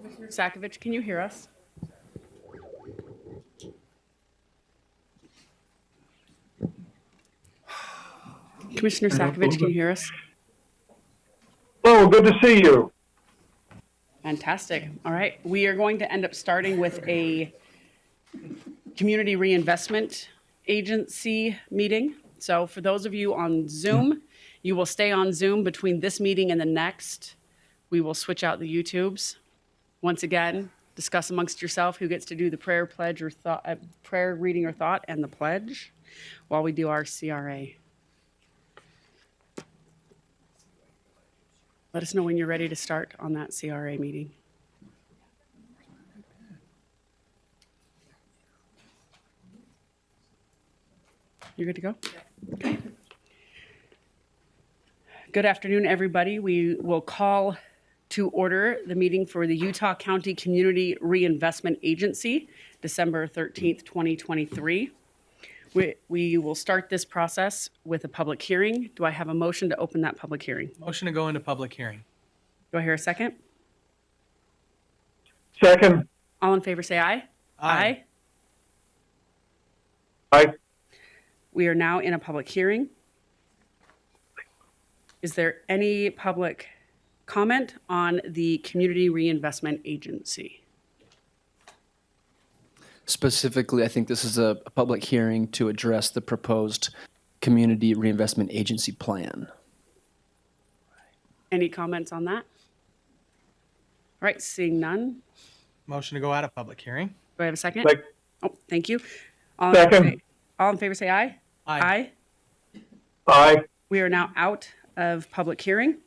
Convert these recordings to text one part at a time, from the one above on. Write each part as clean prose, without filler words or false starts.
Sakovich, can you hear us? Commissioner Sakovich, can you hear us? Hello, good to see you. Fantastic. All right. We are going to end up starting with a community reinvestment agency meeting. So for those of you on Zoom, you will stay on Zoom between this meeting and the next. We will switch out the YouTubes. Once again, discuss amongst yourself who gets to do the prayer, pledge, or thought, prayer, reading, or thought, and the pledge while we do our CRA. Let us know when you're ready to start on that CRA meeting. You're good to go? Okay. Good afternoon, everybody. We will call to order the meeting for the Utah County Community Reinvestment Agency, December 13th, 2023. We will start this process with a public hearing. Do I have a motion to open that public hearing? Motion to go into public hearing. Do I hear a second? Second. All in favor say aye. Aye. Aye. We are now in a public hearing. Is there any public comment on the Community Reinvestment Agency? Specifically, I think this is a public hearing to address the proposed Community Reinvestment Agency plan. Any comments on that? All right, seeing none. Motion to go out of public hearing. Do I have a second? Sec- Oh, thank you. All Second. in favor say aye. Aye. Aye. We are now out of public hearing.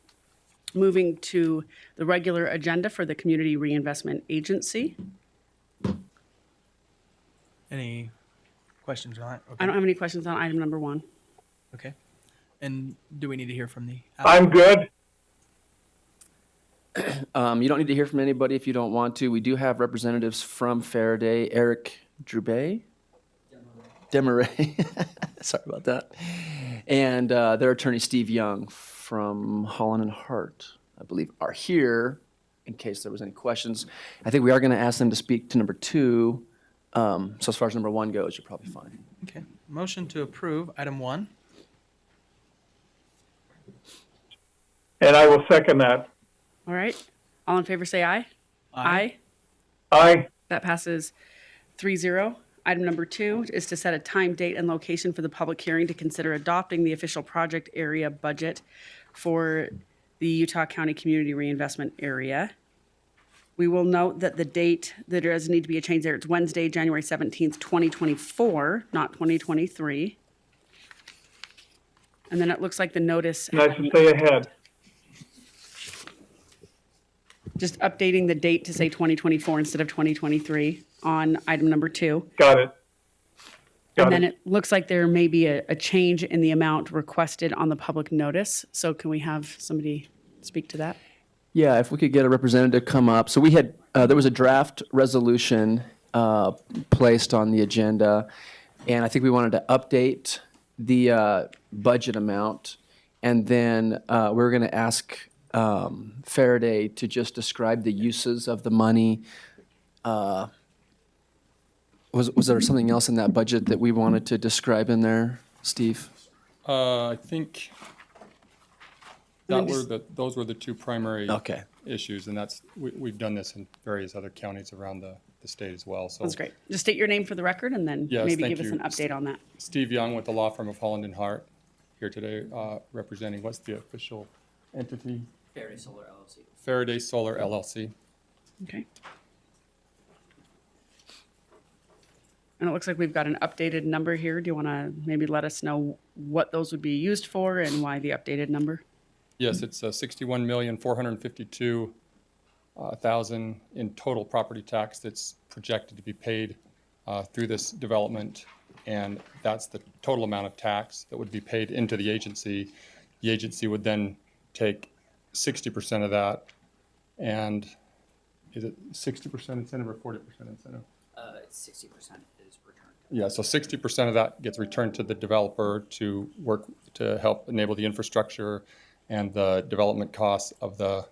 Moving to the regular agenda for the Community Reinvestment Agency. Any questions on it? I don't have any questions on item number 1. Okay. And do we need to hear from the? I'm good. You don't need to hear from anybody if you don't want to. We do have representatives from Faraday, Eric Drubay. Demaray. Sorry about that. And their attorney, Steve Young, from Holland and Hart, I believe, are here in case there was any questions. I think we are going to ask them to speak to number 2. So as far as number 1 goes, you're probably fine. Okay. Motion to approve item 1. And I will second that. All right. All in favor say aye. Aye. Aye. That passes 3-0. Item number 2 is to set a time, date, and location for the public hearing to consider adopting the official project area budget for the Utah County Community Reinvestment Area. We will note that the date, that there doesn't need to be a change there. It's Wednesday, January 17th, 2024, not 2023. And then it looks like the notice, Nice to stay ahead. just updating the date to say 2024 instead of 2023 on item number 2. Got it. And then it looks like there may be a change in the amount requested on the public notice. So can we have somebody speak to that? Yeah, if we could get a representative to come up. So we had, there was a draft resolution placed on the agenda, and I think we wanted to update the budget amount, and then we were going to ask Faraday to just describe the uses of the money. Was there something else in that budget that we wanted to describe in there, Steve? I think those were the two primary Okay. issues, and we've done this in various other counties around the state as well. So That's great. Just state your name for the record and then Yes, maybe thank give us you. an update on that. Steve Young with the law firm of Holland and Hart here today, representing, what's the official entity? Faraday Solar LLC. Faraday Solar LLC. Okay. And it looks like we've got an updated number here. Do you want to maybe let us know what those would be used for and why the updated number? Yes, it's $61,452,000 in total property tax that's projected to be paid through this development, and that's the total amount of tax that would be paid into the agency. The agency would then take 60% of that, and is it 60% incentive or 40% incentive? It's 60% is returned. Yeah, so 60% of that gets returned to the developer to work to help enable the infrastructure and the development costs of the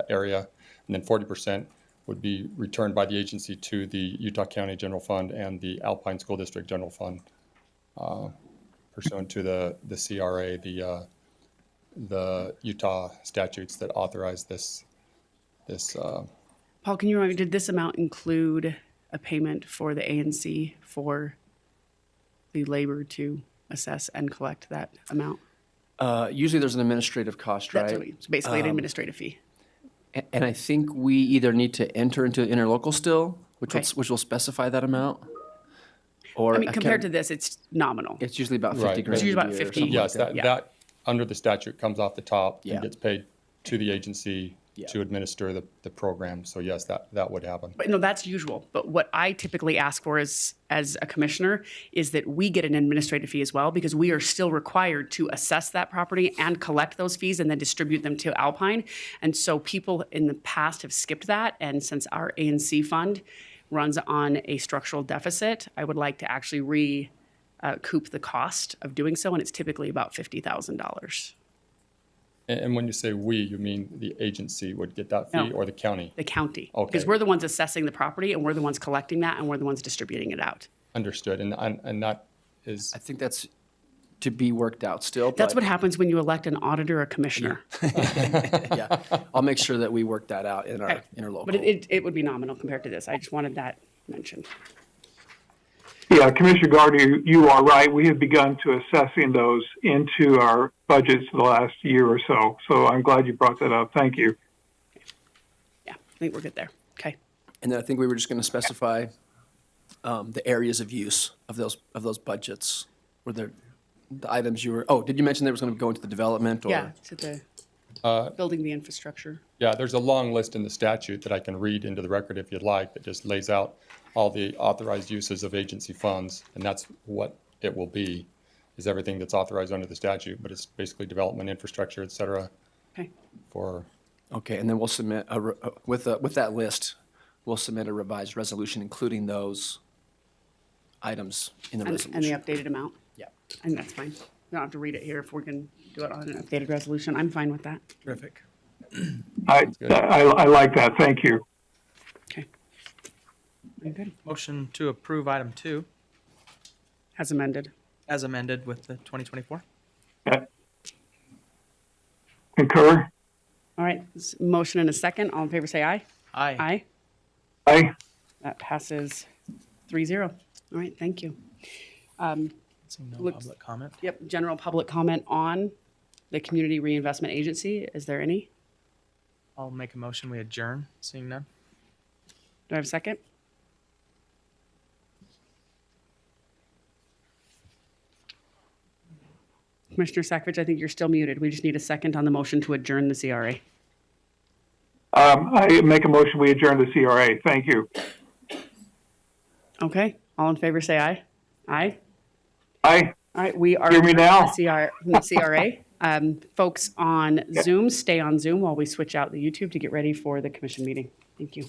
area, and then 40% would be returned by the agency to the Utah County General Fund and the Alpine School District General Fund pursuant to the CRA, the Utah statutes that authorize this. Paul, can you remind me, did this amount include a payment for the ANC for the labor to assess and collect that amount? Usually there's an administrative cost, That's right? what it's basically an administrative fee. And I think we either need to enter into interlocal still, which Okay. will specify that amount. Or I mean, compared to can't- this, it's nominal. It's usually about 50 Right. grand. It's usually a about year or 50. something Yes, like Yeah. that under the statute comes off the top Yeah. and gets paid to the agency Yeah. to administer the program. So yes, that would happen. But no, that's usual. But what I typically ask for as a commissioner is that we get an administrative fee as well, because we are still required to assess that property and collect those fees and then distribute them to Alpine. And so people in the past have skipped that. And since our ANC fund runs on a structural deficit, I would like to actually recoup the cost of doing so. And it's typically about $50,000. And when you say we, you mean the agency would get that fee No. or the county? The county. Okay. Because we're the ones assessing the property and we're the ones collecting that and we're the ones distributing it out. Understood. And that is, I think that's to be worked out still. That's but- what happens when you elect an auditor or commissioner. Yeah, I'll make sure that we work that out in our Okay. interlocal. But it would be nominal compared to this. I just wanted that mentioned. Yeah, Commissioner Gardner, you are right. We have begun to assessing those into our budgets the last year or so. So I'm glad you brought that up. Thank you. Yeah, I think we're good there. Okay. And then I think we were just going to specify the areas of use of those budgets. Were there the items you were? Oh, did you mention there was going to go into the development? Or? Yeah, to the building the infrastructure. yeah, there's a long list in the statute that I can read into the record if you'd like, that just lays out all the authorized uses of agency funds. And that's what it will be, is everything that's authorized under the statute, but it's basically development, infrastructure, et cetera, Okay. for, Okay, and then we'll submit with that list. We'll submit a revised resolution including those items in the And resolution. the updated amount. Yeah. And that's fine. We don't have to read it here if we can do it on an updated resolution. I'm fine with that. Terrific. I like that. Thank you. Okay. I'm good. Motion to approve item 2 As amended. as amended with the 2024. Concur? All right. Motion and a second. All in favor say aye. Aye. Aye. Aye. That passes 3-0. All right. Thank you. Seeing no Looks- public comment. Yep. General public comment on the Community Reinvestment Agency. Is there any? I'll make a motion. We adjourn. Seeing none. Do I have a second? Commissioner Sakovic, I think you're still muted. We just need a second on the motion to adjourn the CRA. I make a motion, we adjourn the CRA. Thank you. Okay, all in favor say aye. Aye. Aye. All right, we are Hear me now? from the CRA. Folks on Zoom, stay on Zoom while we switch out the YouTube to get ready for the commission meeting. Thank you.